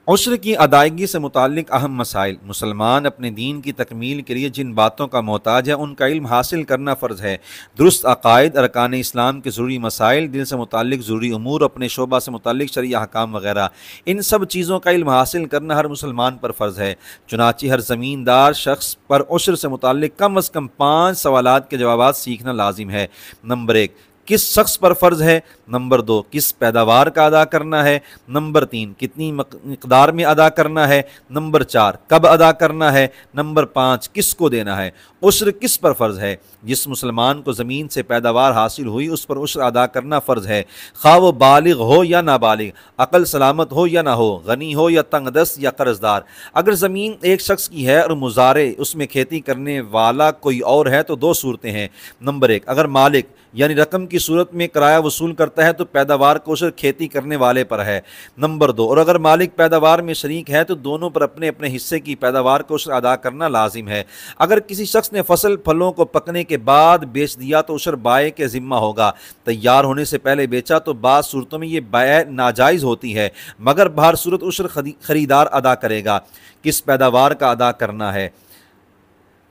عشر کی ادائیگی سے متعلق اہم مسائل۔ مسلمان اپنے دین کی تکمیل کے لیے جن باتوں کا محتاج ہے ان کا علم حاصل کرنا فرض ہے۔ درست عقائد، ارکان اسلام کے ضروری مسائل، دل سے متعلق ضروری امور، اپنے شعبہ سے متعلق شرعی احکام وغیرہ، ان سب چیزوں کا علم حاصل کرنا ہر مسلمان پر فرض ہے۔ چنانچہ ہر زمیندار شخص پر عشر سے متعلق کم از کم 5 سوالات کے جوابات سیکھنا لازم ہے۔ نمبر 1، کس شخص پر فرض ہے؟ نمبر 2، کس پیداوار کا ادا کرنا ہے؟ نمبر 3، کتنی مقدار میں ادا کرنا ہے؟ نمبر 4، کب ادا کرنا ہے؟ نمبر 5، کس کو دینا ہے؟ عشر کس پر فرض ہے؟ جس مسلمان کو زمین سے پیداوار حاصل ہوئی اس پر عشر ادا کرنا فرض ہے، خواہ وہ بالغ ہو یا نابالغ، عقل سلامت ہو یا نہ ہو، غنی ہو یا تنگ دست یا قرض دار۔ اگر زمین ایک شخص کی ہے اور مزارع اس میں کھیتی کرنے والا کوئی اور ہے تو 2 صورتیں ہیں۔ نمبر 1، اگر مالک یعنی رقم کی صورت میں کرایہ وصول کرتا ہے تو پیداوار کا عشر کھیتی کرنے والے پر ہے۔ نمبر 2، اور اگر مالک پیداوار میں شریک ہے تو دونوں پر اپنے اپنے حصے کی پیداوار کا عشر ادا کرنا لازم ہے۔ اگر کسی شخص نے فصل پھلوں کو پکنے کے بعد بیچ دیا تو عشر بائع کے ذمہ ہوگا۔ تیار ہونے سے پہلے بیچا تو بعض صورتوں میں یہ بیع ناجائز ہوتی ہے، مگر بہر صورت عشر خریدار ادا کرے گا۔ کس پیداوار کا ادا کرنا ہے؟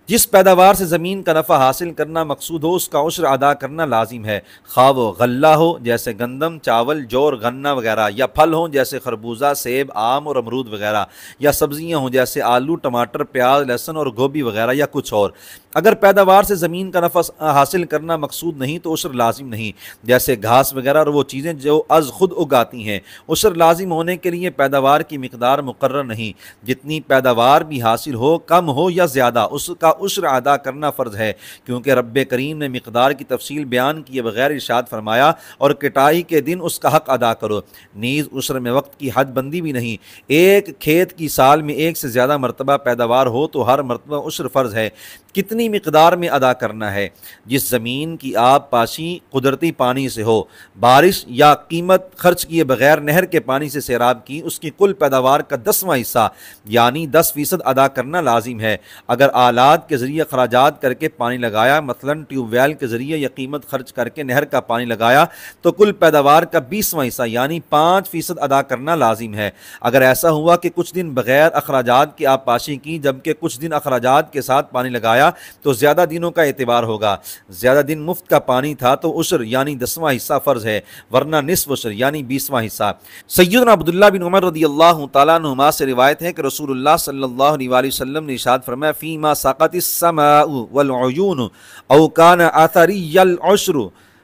جس پیداوار سے زمین کا نفع حاصل کرنا مقصود ہو اس کا عشر ادا کرنا لازم ہے، خواہ وہ غلہ ہو جیسے گندم، چاول، جو اور گنا وغیرہ، یا پھل ہوں جیسے خربوزہ، سیب، آم اور امرود وغیرہ، یا سبزیاں ہوں جیسے آلو، ٹماٹر، پیاز، لہسن اور گوبھی وغیرہ، یا کچھ اور۔ اگر پیداوار سے زمین کا نفع حاصل کرنا مقصود نہیں تو عشر لازم نہیں، جیسے گھاس وغیرہ اور وہ چیزیں جو از خود اگاتی ہیں۔ عشر لازم ہونے کے لیے پیداوار کی مقدار مقرر نہیں، جتنی پیداوار بھی حاصل ہو، کم ہو یا زیادہ، اس کا عشر ادا کرنا فرض ہے، کیونکہ رب کریم نے مقدار کی تفصیل بیان کیے بغیر ارشاد فرمایا اور کٹائی کے دن اس کا حق ادا کرو۔ نیز عشر میں وقت کی حد بندی بھی نہیں، ایک کھیت کی سال میں 1 سے زیادہ مرتبہ پیداوار ہو تو ہر مرتبہ عشر فرض ہے۔ کتنی مقدار میں ادا کرنا ہے؟ جس زمین کی آب پاشی قدرتی پانی سے ہو، بارش یا قیمت خرچ کیے بغیر نہر کے پانی سے سیراب کی، اس کی کل پیداوار کا 10واں حصہ یعنی 10% ادا کرنا لازم ہے۔ اگر آلات کے ذریعے اخراجات کر کے پانی لگایا، مثلا ٹیوب ویل کے ذریعے یا قیمت خرچ کر کے نہر کا پانی لگایا، تو کل پیداوار کا 20واں حصہ یعنی 5% ادا کرنا لازم ہے۔ اگر ایسا ہوا کہ کچھ دن بغیر اخراجات کی آب پاشی کی جبکہ کچھ دن اخراجات کے ساتھ پانی لگایا تو زیادہ دنوں کا اعتبار ہوگا۔ زیادہ دن مفت کا پانی تھا تو عشر یعنی 10واں حصہ فرض ہے، ورنہ نصف عشر یعنی 20واں حصہ۔ سیدنا عبداللہ بن عمر رضی اللہ تعالیٰ عنہما سے روایت ہے کہ رسول اللہ صلی اللہ علیہ وآلہ وسلم نے ارشاد فرمایا، فیما سقط السماء والعیون او کان اثری العشر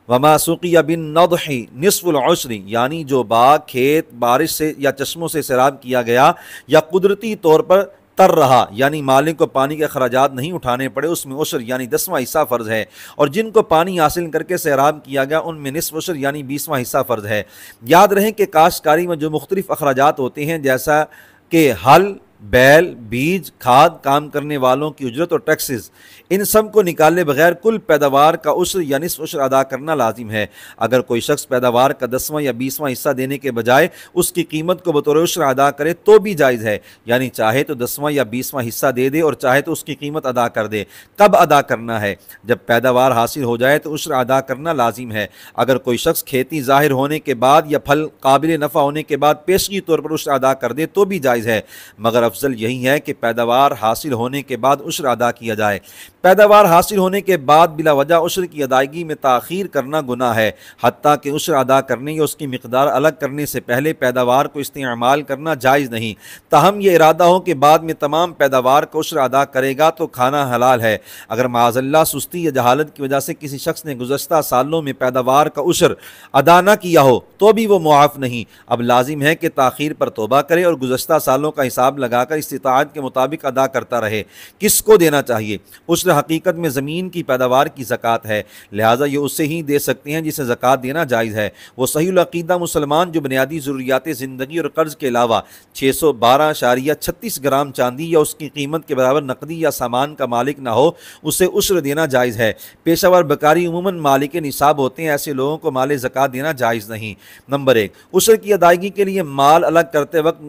وما سقی بالنضح نصف العشر، یعنی جو باغ، کھیت بارش سے یا چشموں سے سیراب کیا گیا یا قدرتی طور پر تر رہا یعنی مالک کو پانی کے اخراجات نہیں اٹھانے پڑے، اس میں عشر یعنی 10واں حصہ فرض ہے، اور جن کو پانی حاصل کر کے سیراب کیا گیا ان میں نصف عشر یعنی 20واں حصہ فرض ہے۔ یاد رہے کہ کاشتکاری میں جو مختلف اخراجات ہوتے ہیں جیسا کہ ہل، بیل، بیج، کھاد، کام کرنے والوں کی اجرت اور ٹیکسز، ان سب کو نکالے بغیر کل پیداوار کا عشر یا نصف عشر ادا کرنا لازم ہے۔ اگر کوئی شخص پیداوار کا 10واں یا 20واں حصہ دینے کے بجائے اس کی قیمت کو بطور عشر ادا کرے تو بھی جائز ہے، یعنی چاہے تو 10واں یا 20واں حصہ دے دے اور چاہے تو اس کی قیمت ادا کر دے۔ کب ادا کرنا ہے؟ جب پیداوار حاصل ہو جائے تو عشر ادا کرنا لازم ہے۔ اگر کوئی شخص کھیتی ظاہر ہونے کے بعد یا پھل قابل نفع ہونے کے بعد پیشگی طور پر عشر ادا کر دے تو بھی جائز ہے، مگر افضل یہی ہے کہ پیداوار حاصل ہونے کے بعد عشر ادا کیا جائے۔ پیداوار حاصل ہونے کے بعد بلا وجہ عشر کی ادائیگی میں تاخیر کرنا گناہ ہے، حتیٰ کہ عشر ادا کرنے یا اس کی مقدار الگ کرنے سے پہلے پیداوار کو استعمال کرنا جائز نہیں۔ تاہم یہ ارادہ ہو کہ بعد میں تمام پیداوار کو عشر ادا کرے گا تو کھانا حلال ہے۔ اگر معاذ اللہ سستی یا جہالت کی وجہ سے کسی شخص نے گزشتہ سالوں میں پیداوار کا عشر ادا نہ کیا ہو تو بھی وہ معاف نہیں، اب لازم ہے کہ تاخیر پر توبہ کرے اور گزشتہ سالوں کا حساب لگا کر استطاعت کے مطابق ادا کرتا رہے۔ کس کو دینا چاہیے؟ عشر حقیقت میں زمین کی پیداوار کی زکوٰۃ ہے، لہٰذا یہ اسے ہی دے سکتے ہیں جسے زکوٰۃ دینا جائز ہے۔ وہ صحیح العقیدہ مسلمان جو بنیادی ضروریات زندگی اور قرض کے علاوہ 612.36 گرام چاندی یا اس کی قیمت کے برابر نقدی یا سامان کا مالک نہ ہو، اسے عشر دینا جائز ہے۔ پیشہ ور بکاری عموماً مالک نصاب ہوتے ہیں، ایسے لوگوں کو مال زکوٰۃ دینا جائز نہیں۔ نمبر 1، عشر کی ادائیگی کے لیے مال الگ کرتے وقت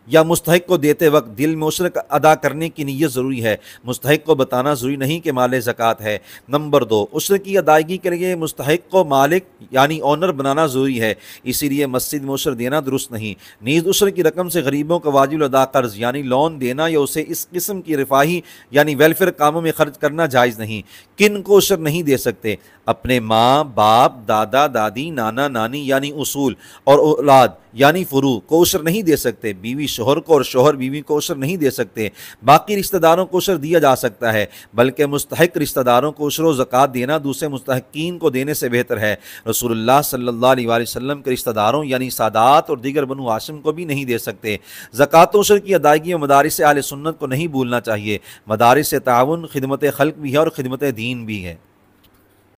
یا مستحق کو دیتے وقت دل میں عشر ادا کرنے کی نیت ضروری ہے، مستحق کو بتانا ضروری نہیں کہ مال زکوٰۃ ہے۔ نمبر 2، عشر کی ادائیگی کے لیے مستحق کو مالک یعنی اونر بنانا ضروری ہے، اسی لیے مسجد میں عشر دینا درست نہیں۔ نیز عشر کی رقم سے غریبوں کو واجب الادا قرض یعنی لون دینا یا اسے اس قسم کی رفاہی یعنی ویلفیئر کاموں میں خرچ کرنا جائز نہیں۔ کن کو عشر نہیں دے سکتے؟ اپنے ماں باپ، دادا دادی، نانا نانی یعنی اصول اور اولاد یعنی فروع کو عشر نہیں دے سکتے، بیوی شوہر کو اور شوہر بیوی کو عشر نہیں دے سکتے۔ باقی رشتہ داروں کو عشر دیا جا سکتا ہے، بلکہ مستحق رشتہ داروں کو عشر و زکوٰۃ دینا دوسرے مستحقین کو دینے سے بہتر ہے۔ رسول اللہ صلی اللہ علیہ وآلہ وسلم کے رشتہ داروں یعنی سادات اور دیگر بنو ہاشم کو بھی نہیں دے سکتے۔ زکوٰۃ و عشر کی ادائیگی میں مدارس اہل سنت کو نہیں بھولنا چاہیے۔ مدارس تعاون خدمت خلق بھی ہے اور خدمت دین بھی ہے۔